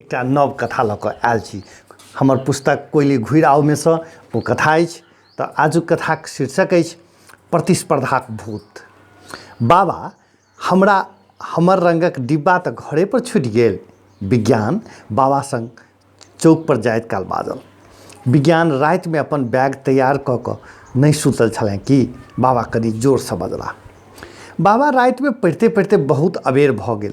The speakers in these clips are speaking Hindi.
एकटा नव कथा लऽ कऽ आयल छी। हमर पुस्तक कोयली घुरि आओ में से ओ कथा अछि। तऽ आजुक कथाक शीर्षक अछि प्रतिस्पर्धाक भूत। बाबा हमर रंगक डिब्बा तऽ घरे पर छूटि गेल। विज्ञान बाबा संग चौक पर जाइत काल बाजल। विज्ञान राति में अपन बैग तैयार कऽ कऽ नहीं सुतल छलें कि बाबा कनि जोर से बजला। बाबा राति में पढ़िते पढ़िते बहुत अबेर भऽ गेल,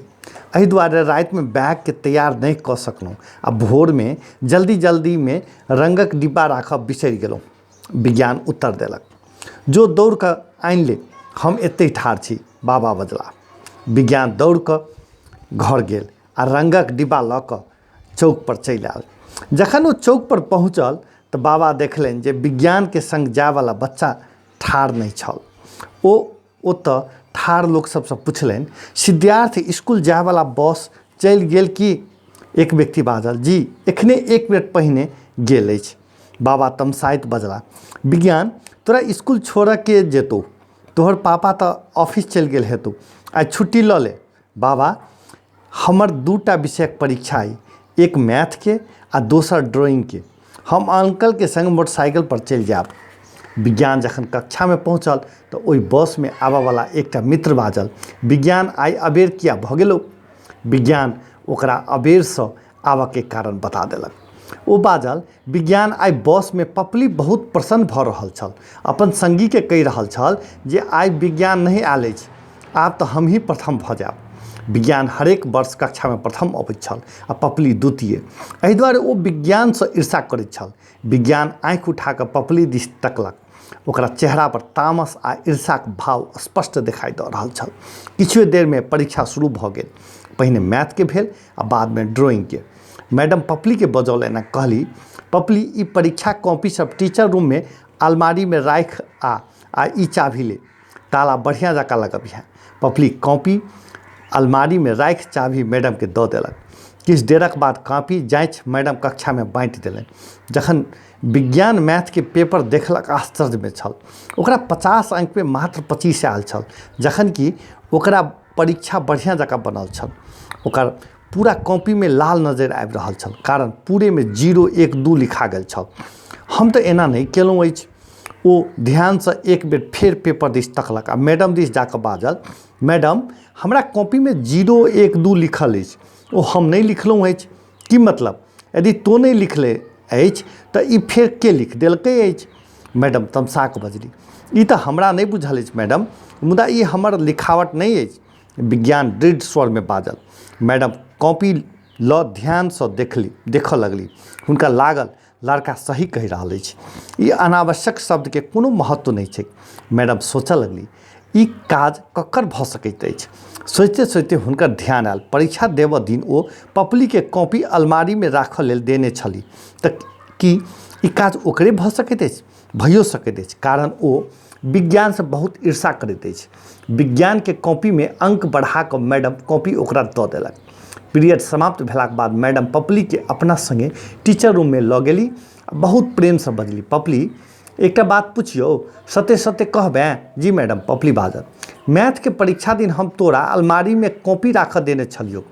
एहि दुआरे राति में बैग के तैयार नहीं कऽ सकलहुँ आ भोर में जल्दी में रंगक डिब्बा राखब बिसरि गेलहुँ। विज्ञान उत्तर देलक, जो दौड़ कऽ आनि ले, हम एतै ठाढ़ छी। बाबा बजला। विज्ञान दौड़ कऽ घर गेल आ रंगक डिब्बा लऽ कऽ चौक पर चलि आयल। जखन ओ चौक पर पहुँचल तऽ बाबा देखलनि जे विज्ञान के संग जायवला बच्चा ठाढ़ नहीं छल। ओ ओतऽ ठाढ़ लोक सबसँ पुछलनि, सिद्धार्थ स्कूल जायवला बस चलि गेल कि? एक व्यक्ति बाजल, जी एखने 1 मिनट पहिने गेल अछि। बाबा तमसाइत बजला, विज्ञान तोरा स्कूल छोड़ऽ के जेतौ, तोहर पापा तऽ ऑफिस चलि गेल हेतौ, आइ छुट्टी लऽ ले। बाबा हमर 2टा विषयक परीक्षा अइ, एक मैथ के आ दोसर ड्राइंग के। हम अंकल के संग मोटरसाइकिल पर चलि जायब। विज्ञान जखन कक्षा में पहुँचल तऽ ओहि बस में आबयवला एकटा मित्र बाजल, विज्ञान आइ अबेर किया भऽ गेलौ? विज्ञान ओकरा अबेर सँ आबऽ के कारण बता देलक। ओ बाजल, विज्ञान आइ बस में पपली बहुत प्रसन्न भऽ रहल छल, अपन संगी के कहि रहल छल जे आइ विज्ञान नहीं आयल अछि, आब तऽ हमही प्रथम भऽ जायब। विज्ञान हरेक वर्ष कक्षा में प्रथम अबैत छल आ पपली द्वितीय, एहि दुआरे ओ विज्ञान सँ ईर्ष्या करैत छल। विज्ञान आँखि उठा कऽ पपली दिस तकलक। ओकरा चेहरा पर तामस आ ईर्ष्याक भाव स्पष्ट दिखाई दऽ रहल छल। किछुए देर में परीक्षा शुरू भऽ गेल। पहिने मैथ के भेल आ बाद में ड्राइंग के। मैडम पपली के बजौलनि आ कहली, पपली ई परीक्षा कॉपी सब टीचर रूम में अलमारी में राखि आ ई चाभी ले, ताला बढ़िया जकाँ लगबिहे। पपली कॉपी अलमारी में राखि चाभी मैडम के दऽ देलक। किछु देरक बाद कॉपी जाँचि मैडम कक्षा में बाँटि देलनि। जखन विज्ञान मैथ के पेपर देखलक आश्चर्य में छल। ओकरा 50 अंक में मात्र 25 आयल छल, जखन कि ओकरा परीक्षा बढ़िया जकाँ बनल छल। ओकर पूरा कॉपी में लाल नजर आबि रहल छल, कारण पूरे में 0 1 2 लिखा गेल छल। हम तऽ एना नहीं केलहुँ अछि। ओ ध्यान से एक बेर फेर पेपर दिस तकलक आ मैडम दिस जाकऽ बाजल, मैडम हमरा कॉपी में 0 1 2 लिखल अछि, ओ हम नहीं लिखलहुँ अछि। की मतलब? यदि तो नहीं लिखले अछि तऽ ई फेर के लिख देलकै अछि? मैडम तमसा कऽ बजली, ई तऽ हमरा नहीं बुझल अछि मैडम, मुदा ई हमर लिखावट नहीं अछि। विज्ञान दृढ़ स्वर में बाजल। मैडम कॉपी लऽ ध्यान सँ देखऽ लगली। हुनका लागल लड़का सही कहि रहल अछि, ई अनावश्यक शब्द के कोनो महत्व नहीं छै। मैडम सोचऽ लगली, ई काज ककर भऽ सकैत अछि? सोचते सोचते हुनकर ध्यान आयल, परीक्षा देबऽ दिन ओ पपली के कॉपी अलमारी में राखऽ लेल देने छली, तऽ की ई काज ओकरे भऽ सकैत अछि? भइयो सकैत अछि, कारण ओ विज्ञान से बहुत ईर्ष्या करैत अछि। विज्ञान के कॉपी में अंक बढ़ा कऽ मैडम कॉपी ओकरा दऽ देलक। पीरियड समाप्त भेलाक बाद मैडम पपली के अपना संगे टीचर रूम में लऽ गेली। बहुत प्रेम से बजली, पपली एकटा बात पुछियौ, सत्य सत्य कहबें? जी मैडम, पपली बाजल। मैथ के परीक्षा दिन हम तोरा अलमारी में कॉपी राखऽ देने छलियौ।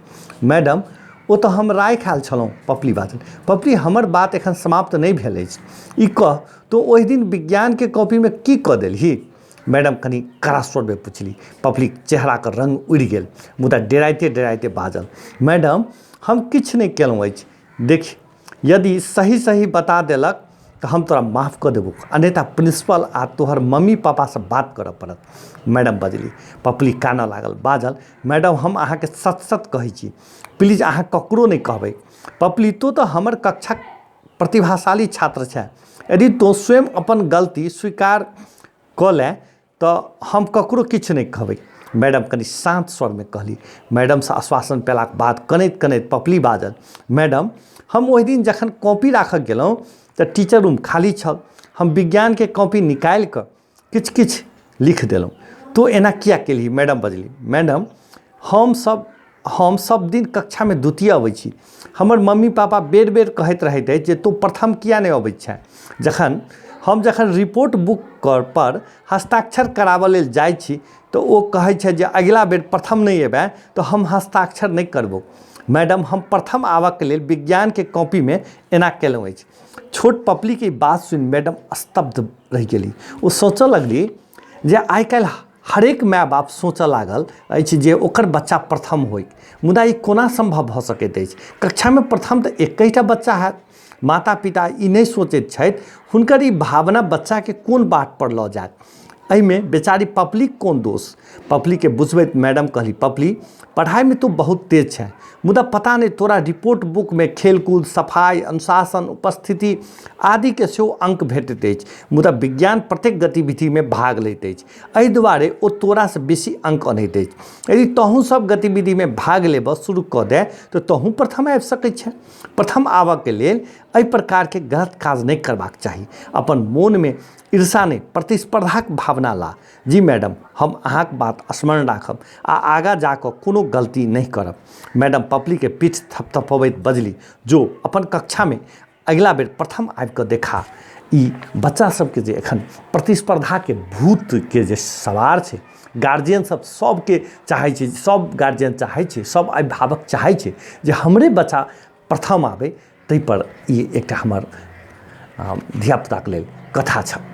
मैडम ओ तऽ हम राखि आयल छलहुँ। पपली बाजल। पपली हमर बात एखन समाप्त नहीं भेल अछि, ई कह तो ओहि दिन विज्ञान के कॉपी में की कऽ देलही? मैडम कनि कड़ा स्वर में पुछली। पपली चेहरा के रंग उड़ि गेल, मुदा डेराइते डेराइते बाजल, मैडम हम किछु नहीं केलहुँ अछि। देख, यदि सही बता देलक तऽ हम तोरा माफ़ कऽ देबौ, अन्यथा प्रिंसिपल आ तोहर मम्मी पापा से बात करऽ पड़त। मैडम बजली। पपली कानऽ लागल, बाजल, मैडम हम अहाँके सच कहै छी, प्लीज अहाँ ककरो नहीं कहबै। पपली तो तऽ हमर कक्षा प्रतिभाशाली छात्र छै, यदि तो स्वयं अपन गलती स्वीकार कऽ ले तऽ हम ककरो किछु नहीं कहबै। मैडम कनि शांत स्वर में कहली। मैडम से आश्वासन पेलाक बाद कनैत कनैत पपली बाजल, मैडम हम ओहि दिन जखन कॉपी राखऽ गेलहुँ तऽ टीचर रूम खाली छल। हम विज्ञान के कॉपी निकालि कऽ किछु लिख देलहुँ। तो एना किया केलही? मैडम बजली। मैडम हम सब दिन कक्षा में द्वितीय अबै छी। हमर मम्मी पापा बेर बेर कहैत रहैत अछि जे तू प्रथम किया नहीं अबैत छै। जखन रिपोर्ट बुक पर हस्ताक्षर कराबऽ लेल जाइ छी तऽ ओ कहै छै जे अगिला बेर प्रथम नहीं एबै तऽ हम हस्ताक्षर नहीं करबौ। मैडम हम प्रथम आबऽके लेल विज्ञान के कॉपी में एना केलहुँ अछि। छोट पपली के बात सुनि मैडम स्तब्ध रहि गेली। ओ सोचऽ लगली जे आइ काल्हि हरेक माय बाप सोचऽ लागल अछि जे ओकर बच्चा प्रथम होइ, मुदा ई कोना संभव भऽ सकैत अछि। कक्षा में प्रथम तऽ एकैटा बच्चा हैत। माता पिता ई नहीं सोचैत छथि हुनकर ई भावना बच्चा के कोन बाट पर लऽ जायत। एहिमे बेचारी पपली कोन दोष। पपली के बुझबैत मैडम कहली, पपली पढ़ाई में तो बहुत तेज छै, मुदा पता नहीं तोरा रिपोर्ट बुक में खेलकूद, सफाई, अनुशासन, उपस्थिति आदि के सेहो अंक भेटैत अछि, मुदा विज्ञान प्रत्येक गतिविधि में भाग लैत अछि, एहि दुआरे ओ तोरा से बेसी अंक अनैत अछि। यदि तोहूँ सब गतिविधि में भाग लेबऽ शुरू कऽ दे तऽ तोहूँ प्रथम आबि सकैत छै। प्रथम आबऽ के लेल एहि प्रकार के गलत काज नहीं करबाक चाही। अपन मोन में ईर्षा नहीं प्रतिस्पर्धाक भावना ला। जी मैडम, हम अहाँक बात स्मरण राखब आ आगाँ जाकऽ कोनो गलती नहीं करब। मैडम पपली के पीठ थपथपबैत बजली, जो अपन कक्षा में अगिला बेर प्रथम आबि कऽ देखा। ई बच्चा सबके जे एखन प्रतिस्पर्धा के भूत के जे सवार छै, गार्जियन सबके चाहै छै, सब गार्जियन चाहै छै, सब अभिभावक चाहै छै जे हमरे बच्चा प्रथम आबै। ताहि पर ई एकटा हमर धियापुताके लेल कथा छ।